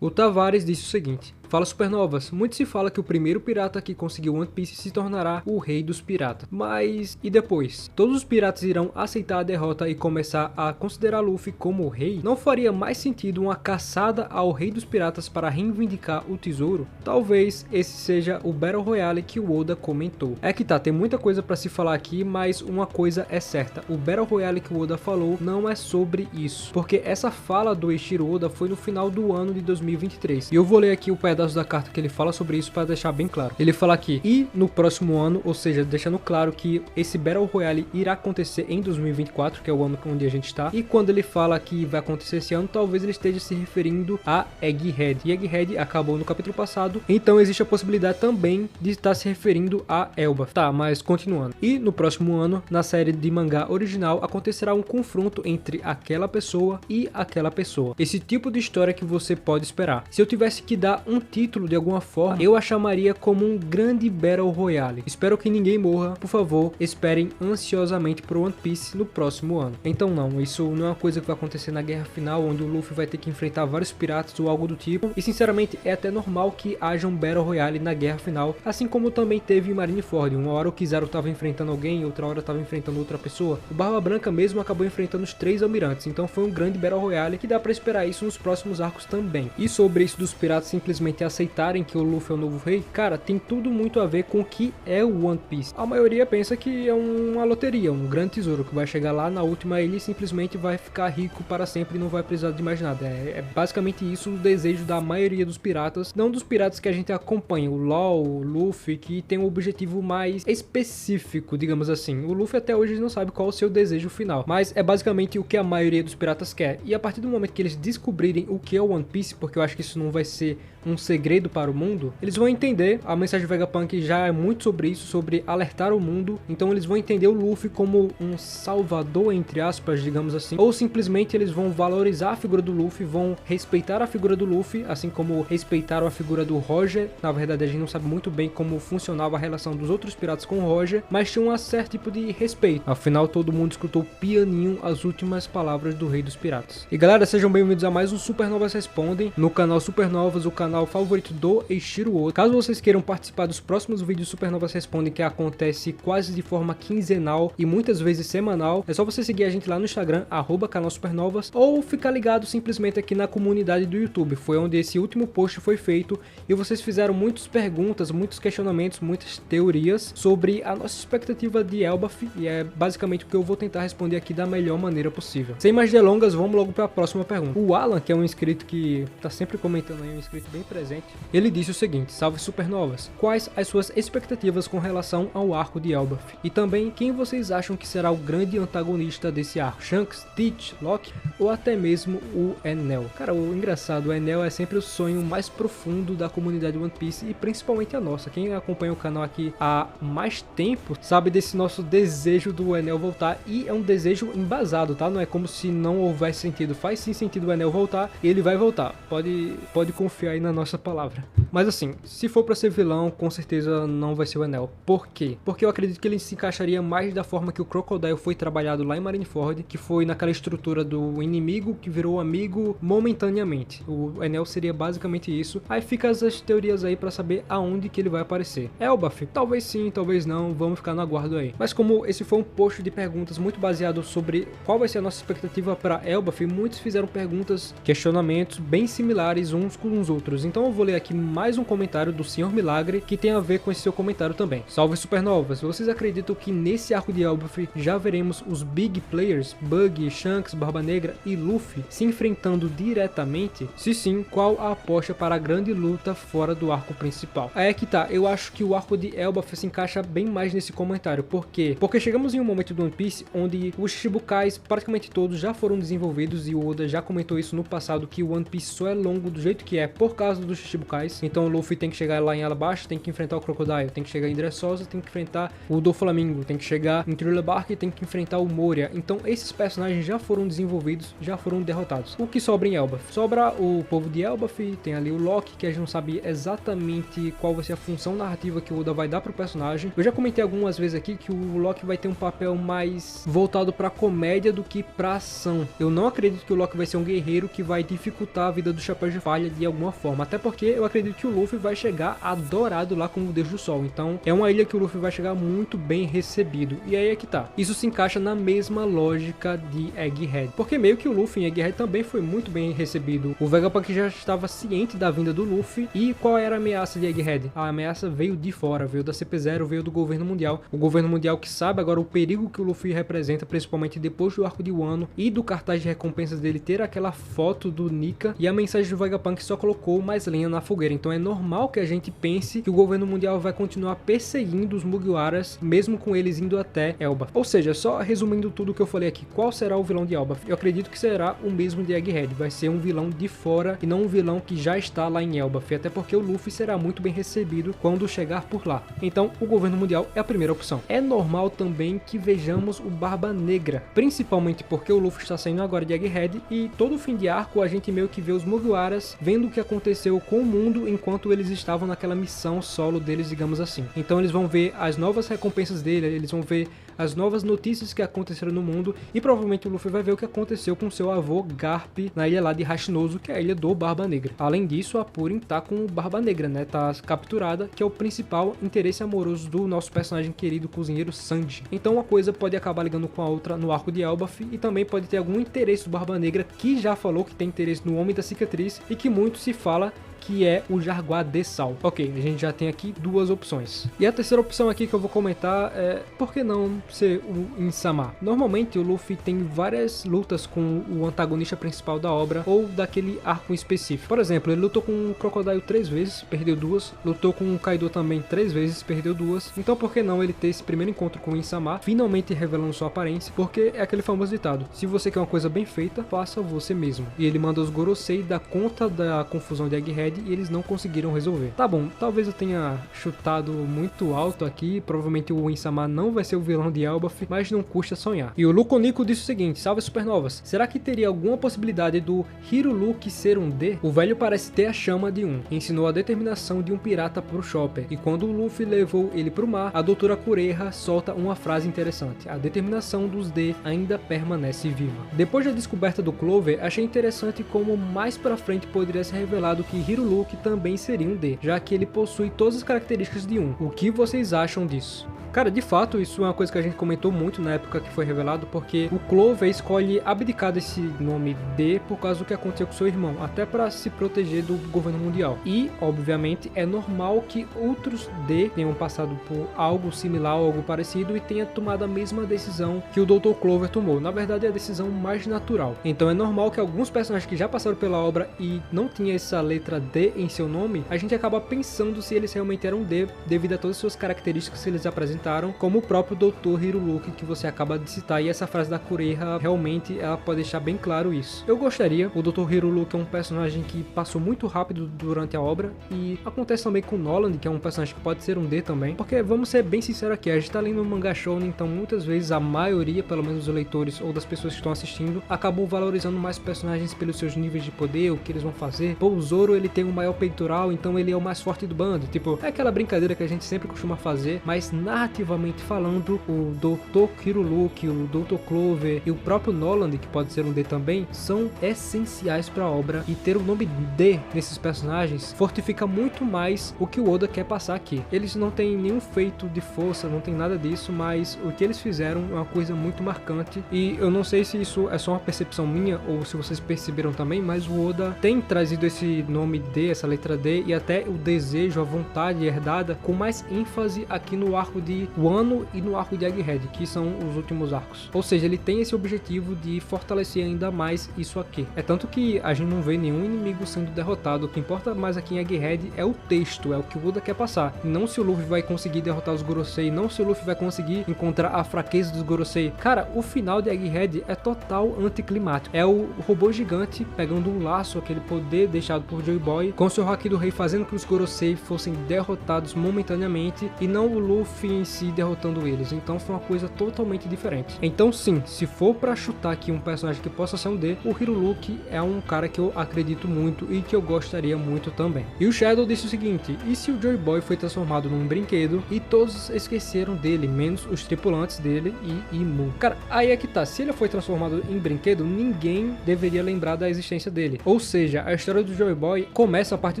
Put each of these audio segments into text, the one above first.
O Tavares disse o seguinte: fala Supernovas, muito se fala que o primeiro pirata que conseguiu One Piece se tornará o rei dos piratas. Mas e depois? Todos os piratas irão aceitar a derrota e começar a considerar Luffy como o rei? Não faria mais sentido uma caçada ao rei dos piratas para reivindicar o tesouro? Talvez esse seja o Battle Royale que o Oda comentou. É que tá, tem muita coisa para se falar aqui, mas uma coisa é certa, o Battle Royale que o Oda falou não é sobre isso, porque essa fala do Eiichiro Oda foi no final do ano de 2023. E eu vou ler aqui o pedaço da carta que ele fala sobre isso para deixar bem claro. Ele fala aqui: e no próximo ano, ou seja, deixando claro que esse Battle Royale irá acontecer em 2024, que é o ano onde a gente está. E quando ele fala que vai acontecer esse ano, talvez ele esteja se referindo a Egghead. E Egghead acabou no capítulo passado, então existe a possibilidade também de estar se referindo a Elbaf. Tá, mas continuando. E no próximo ano, na série de mangá original, acontecerá um confronto entre aquela pessoa e aquela pessoa. Esse tipo de história que você pode esperar. Se eu tivesse que dar um título de alguma forma, eu a chamaria como um grande Battle Royale. Espero que ninguém morra, por favor, esperem ansiosamente pro One Piece no próximo ano. Então não, isso não é uma coisa que vai acontecer na guerra final, onde o Luffy vai ter que enfrentar vários piratas ou algo do tipo, e sinceramente é até normal que haja um Battle Royale na guerra final, assim como também teve em Marineford. Uma hora o Kizaru tava enfrentando alguém, outra hora tava enfrentando outra pessoa. O Barba Branca mesmo acabou enfrentando os 3 almirantes, então foi um grande Battle Royale que dá pra esperar isso nos próximos arcos também. E sobre isso dos piratas simplesmente aceitarem que o Luffy é o novo rei, cara, tem tudo muito a ver com o que é o One Piece. A maioria pensa que é uma loteria, um grande tesouro que vai chegar lá na última ilha e simplesmente vai ficar rico para sempre e não vai precisar de mais nada. É basicamente isso o desejo da maioria dos piratas, não dos piratas que a gente acompanha, o LOL, o Luffy, que tem um objetivo mais específico, digamos assim. O Luffy até hoje não sabe qual é o seu desejo final, mas é basicamente o que a maioria dos piratas quer. E a partir do momento que eles descobrirem o que é o One Piece, porque eu acho que isso não vai ser um segredo para o mundo, eles vão entender. A mensagem do Vegapunk já é muito sobre isso, sobre alertar o mundo, então eles vão entender o Luffy como um salvador, entre aspas, digamos assim, ou simplesmente eles vão valorizar a figura do Luffy, vão respeitar a figura do Luffy, assim como respeitaram a figura do Roger. Na verdade a gente não sabe muito bem como funcionava a relação dos outros piratas com o Roger, mas tinha um certo tipo de respeito, afinal todo mundo escutou pianinho as últimas palavras do Rei dos Piratas. E galera, sejam bem-vindos a mais um Supernovas Respondem, no canal Supernovas, o canal favorito do Eiichiro Oda. Caso vocês queiram participar dos próximos vídeos Supernovas Respondem, que acontece quase de forma quinzenal e muitas vezes semanal, é só você seguir a gente lá no Instagram, @canal Supernovas, ou ficar ligado simplesmente aqui na comunidade do YouTube. Foi onde esse último post foi feito e vocês fizeram muitas perguntas, muitos questionamentos, muitas teorias sobre a nossa expectativa de Elbaf, e é basicamente o que eu vou tentar responder aqui da melhor maneira possível. Sem mais delongas, vamos logo para a próxima pergunta. O Alan, que é um inscrito que tá sempre comentando aí, um inscrito bem presente, ele disse o seguinte: salve Supernovas, quais as suas expectativas com relação ao arco de Elbaf? E também, quem vocês acham que será o grande antagonista desse arco? Shanks, Teach, Loki ou até mesmo o Enel? Cara, o engraçado, o Enel é sempre o sonho mais profundo da comunidade One Piece e principalmente a nossa. Quem acompanha o canal aqui há mais tempo sabe desse nosso desejo do Enel voltar, e é um desejo embasado, tá? Não é como se não houvesse sentido. Faz sim sentido o Enel voltar e ele vai voltar. Pode confiar aí na nossa palavra. Mas assim, se for pra ser vilão, com certeza não vai ser o Enel. Por quê? Porque eu acredito que ele se encaixaria mais da forma que o Crocodile foi trabalhado lá em Marineford, que foi naquela estrutura do inimigo que virou amigo momentaneamente. O Enel seria basicamente isso. Aí fica as teorias aí pra saber aonde que ele vai aparecer. Elbaf? Talvez sim, talvez não, vamos ficar no aguardo aí. Mas como esse foi um post de perguntas muito baseado sobre qual vai ser a nossa expectativa pra Elbaf, muitos fizeram perguntas, questionamentos bem similares uns com os outros. Então eu vou ler aqui mais um comentário do Senhor Milagre que tem a ver com esse seu comentário também. Salve Supernovas, vocês acreditam que nesse arco de Elbaf já veremos os big players, Buggy, Shanks, Barba Negra e Luffy se enfrentando diretamente? Se sim, qual a aposta para a grande luta fora do arco principal? Aí é que tá, eu acho que o arco de Elbaf se encaixa bem mais nesse comentário. Por quê? Porque chegamos em um momento do One Piece onde os Shichibukais praticamente todos já foram desenvolvidos, e o Oda já comentou isso no passado, que o One Piece só é longo do jeito que é por causa dos Shichibukais. Então o Luffy tem que chegar lá em Alabasta, tem que enfrentar o Crocodile, tem que chegar em Dressrosa, tem que enfrentar o Doflamingo, tem que chegar em Thriller Bark e tem que enfrentar o Moria. Então esses personagens já foram desenvolvidos, já foram derrotados. O que sobra em Elbaf? Sobra o povo de Elbaf, tem ali o Loki, que a gente não sabe exatamente qual vai ser a função narrativa que o Oda vai dar pro personagem. Eu já comentei algumas vezes aqui que o Loki vai ter um papel mais voltado pra comédia do que pra ação. Eu não acredito que o Loki vai ser um guerreiro que vai dificultar a vida do Chapéu de Palha de alguma forma, até porque eu acredito que o Luffy vai chegar adorado lá como o Deus do Sol. Então é uma ilha que o Luffy vai chegar muito bem recebido. E aí é que tá. Isso se encaixa na mesma lógica de Egghead, porque meio que o Luffy em Egghead também foi muito bem recebido. O Vegapunk já estava ciente da vinda do Luffy. E qual era a ameaça de Egghead? A ameaça veio de fora, veio da CP0, veio do governo mundial. O governo mundial que sabe agora o perigo que o Luffy representa, principalmente depois do arco de Wano e do cartaz de recompensas dele ter aquela foto do Nika, e a mensagem do Vegapunk só colocou mais lenha na fogueira. Então é normal que a gente pense que o governo mundial vai continuar perseguindo os Mugiwaras, mesmo com eles indo até Elbaf. Ou seja, só resumindo tudo que eu falei aqui, qual será o vilão de Elbaf? Eu acredito que será o mesmo de Egghead, vai ser um vilão de fora e não um vilão que já está lá em Elbaf, até porque o Luffy será muito bem recebido quando chegar por lá. Então o governo mundial é a primeira opção. É normal também que vejamos o Barba Negra, principalmente porque o Luffy está saindo agora de Egghead e todo fim de arco a gente meio que vê os Mugiwaras vendo o que aconteceu com o mundo enquanto eles estavam naquela missão solo deles, digamos assim. Então eles vão ver as novas recompensas dele, eles vão ver as novas notícias que aconteceram no mundo e provavelmente o Luffy vai ver o que aconteceu com seu avô Garp na ilha lá de Hashinozu, que é a ilha do Barba Negra. Além disso, a Purin tá com o Barba Negra, né? Tá capturada, que é o principal interesse amoroso do nosso personagem querido cozinheiro Sanji. Então uma coisa pode acabar ligando com a outra no arco de Elbaf e também pode ter algum interesse do Barba Negra, que já falou que tem interesse no Homem da Cicatriz e que muito se fala que é o Jaguar de Sal. Ok, a gente já tem aqui duas opções. E a terceira opção aqui que eu vou comentar é por que não ser o Insama? Normalmente o Luffy tem várias lutas com o antagonista principal da obra ou daquele arco específico. Por exemplo, ele lutou com o Crocodile 3 vezes, perdeu 2. Lutou com o Kaido também 3 vezes, perdeu 2. Então por que não ele ter esse primeiro encontro com o Insama, finalmente revelando sua aparência? Porque é aquele famoso ditado: se você quer uma coisa bem feita, faça você mesmo. E ele manda os Gorosei dar conta da confusão de Egghead e eles não conseguiram resolver. Tá bom, talvez eu tenha chutado muito alto aqui, provavelmente o Insama não vai ser o vilão de Elbaf, mas não custa sonhar. E o Luconico disse o seguinte: salve supernovas, será que teria alguma possibilidade do Hiruluki ser um D? O velho parece ter a chama de um, ensinou a determinação de um pirata pro Chopper, e quando o Luffy levou ele pro mar, a doutora Kureha solta uma frase interessante: a determinação dos D ainda permanece viva. Depois da descoberta do Clover, achei interessante como mais pra frente poderia ser revelado que Hiruluki também seria um D, já que ele possui todas as características de um. O que vocês acham disso? Cara, de fato, isso é uma coisa que a gente comentou muito na época que foi revelado, porque o Clover escolhe abdicar desse nome D por causa do que aconteceu com seu irmão, até para se proteger do governo mundial. E, obviamente, é normal que outros D tenham passado por algo similar ou algo parecido e tenha tomado a mesma decisão que o Dr. Clover tomou. Na verdade, é a decisão mais natural. Então é normal que alguns personagens que já passaram pela obra e não tinha essa letra D em seu nome, a gente acaba pensando se eles realmente eram D devido a todas as suas características que eles apresentaram, como o próprio Dr. Hiruluki que você acaba de citar, e essa frase da Kureha realmente ela pode deixar bem claro isso. Eu gostaria, o Dr. Hiruluki é um personagem que passou muito rápido durante a obra, e acontece também com Noland, que é um personagem que pode ser um D também, porque vamos ser bem sinceros aqui, a gente tá lendo um mangá shonen, então muitas vezes a maioria, pelo menos os leitores ou das pessoas que estão assistindo, acabam valorizando mais personagens pelos seus níveis de poder, o que eles vão fazer. Pô, o Zoro ele tem um maior peitoral, então ele é o mais forte do bando, tipo, é aquela brincadeira que a gente sempre costuma fazer, mas narrativamente falando, o Dr. Hiruluki, o Dr. Clover e o próprio Noland, que pode ser um D também, são essenciais para a obra, e ter o nome D nesses personagens fortifica muito mais o que o Oda quer passar aqui. Eles não têm nenhum feito de força, não tem nada disso, mas o que eles fizeram é uma coisa muito marcante, e eu não sei se isso é só uma percepção minha ou se vocês perceberam também, mas o Oda tem trazido esse nome D, essa letra D, e até o desejo, a vontade herdada com mais ênfase aqui no arco de de Wano e no arco de Egghead, que são os últimos arcos. Ou seja, ele tem esse objetivo de fortalecer ainda mais isso aqui. É tanto que a gente não vê nenhum inimigo sendo derrotado. O que importa mais aqui em Egghead é o texto, é o que o Oda quer passar. Não se o Luffy vai conseguir derrotar os Gorosei, não se o Luffy vai conseguir encontrar a fraqueza dos Gorosei. Cara, o final de Egghead é total anticlimático. É o robô gigante pegando um laço, aquele poder deixado por Joy Boy, com seu Haki do Rei fazendo que os Gorosei fossem derrotados momentaneamente e não o Luffy em si derrotando eles. Então foi uma coisa totalmente diferente. Então sim, se for pra chutar aqui um personagem que possa ser um D, o Hiruluki é um cara que eu acredito muito e que eu gostaria muito também. E o Shadow disse o seguinte: e se o Joy Boy foi transformado num brinquedo e todos esqueceram dele, menos os tripulantes dele e Imu? Cara, aí é que tá, se ele foi transformado em brinquedo, ninguém deveria lembrar da existência dele. Ou seja, a história do Joy Boy começa a partir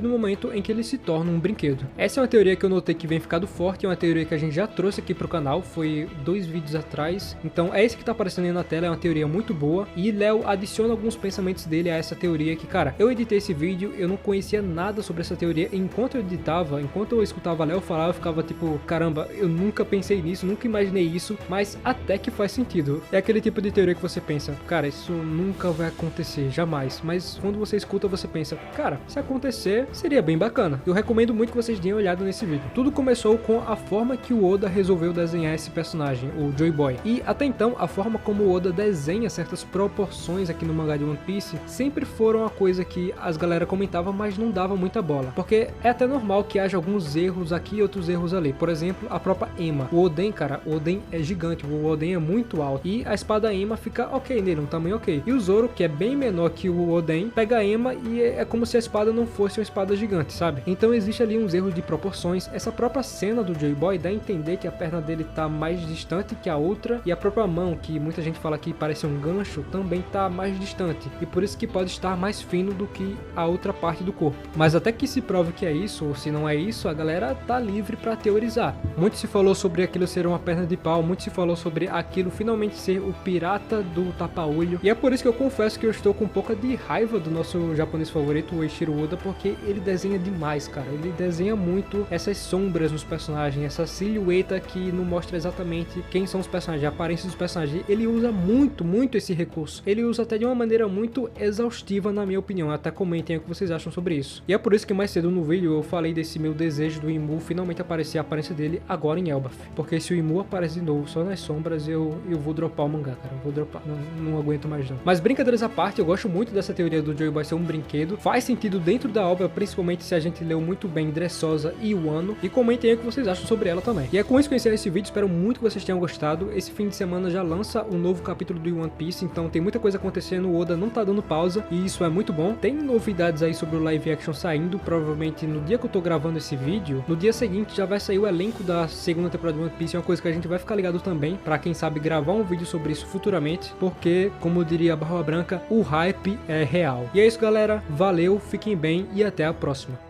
do momento em que ele se torna um brinquedo. Essa é uma teoria que eu notei que vem ficando forte, é uma teoria que a gente já trouxe aqui pro canal, foi 2 vídeos atrás. Então é esse que tá aparecendo aí na tela, é uma teoria muito boa, e Léo adiciona alguns pensamentos dele a essa teoria que, cara, eu editei esse vídeo, eu não conhecia nada sobre essa teoria, enquanto eu editava, enquanto eu escutava Léo falar, eu ficava tipo, caramba, eu nunca pensei nisso, nunca imaginei isso, mas até que faz sentido. É aquele tipo de teoria que você pensa, cara, isso nunca vai acontecer, jamais, mas quando você escuta, você pensa, cara, se acontecer, seria bem bacana. Eu recomendo muito que vocês deem uma olhada nesse vídeo. Tudo começou com a forma que o Oda resolveu desenhar esse personagem, o Joy Boy, e até então, a forma como o Oda desenha certas proporções aqui no mangá de One Piece sempre foram uma coisa que as galera comentava, mas não dava muita bola, porque é até normal que haja alguns erros aqui e outros erros ali. Por exemplo, a própria Ema. O Oden, cara, o Oden é gigante, o Oden é muito alto, e a espada Ema fica ok nele, um tamanho ok. E o Zoro, que é bem menor que o Oden, pega a Ema e é como se a espada não fosse uma espada gigante, sabe? Então existe ali uns erros de proporções. Essa própria cena do Joy Boy dá a entender que a perna dele tá mais distante que a outra, e a própria mão, que muita gente fala que parece um gancho, também tá mais distante, e por isso que pode estar mais fino do que a outra parte do corpo. Mas até que se prove que é isso, ou se não é isso, a galera tá livre pra teorizar. Muito se falou sobre aquilo ser uma perna de pau, muito se falou sobre aquilo finalmente ser o pirata do tapa-olho, e é por isso que eu confesso que eu estou com um pouco de raiva do nosso japonês favorito, o Eiichiro Oda, porque ele desenha demais, cara. Ele desenha muito essas sombras nos personagens, essa silhueta que não mostra exatamente quem são os personagens, a aparência dos personagens. Ele usa muito esse recurso. Ele usa até de uma maneira muito exaustiva, na minha opinião. Até comentem o que vocês acham sobre isso. E é por isso que mais cedo no vídeo eu falei desse meu desejo do Imu finalmente aparecer a aparência dele agora em Elbaf. Porque se o Imu aparece de novo só nas sombras, eu vou dropar o mangá, cara. Eu vou dropar. Não aguento mais não. Mas brincadeiras à parte, eu gosto muito dessa teoria do Joy Boy ser um brinquedo. Faz sentido dentro da obra, principalmente se a gente leu muito bem Dressrosa e Wano. E comentem aí o que vocês acham sobre ela também. E é com isso que eu encerro esse vídeo. Espero muito que vocês tenham gostado. Esse fim de semana já lança um novo capítulo do One Piece, então tem muita coisa acontecendo. O Oda não tá dando pausa e isso é muito bom. Tem novidades aí sobre o live action saindo, provavelmente no dia que eu tô gravando esse vídeo. No dia seguinte já vai sair o elenco da segunda temporada de One Piece. É uma coisa que a gente vai ficar ligado também, pra quem sabe gravar um vídeo sobre isso futuramente, porque, como diria a Barba Branca, o hype é real. E é isso, galera. Valeu, fiquem bem e até a próxima.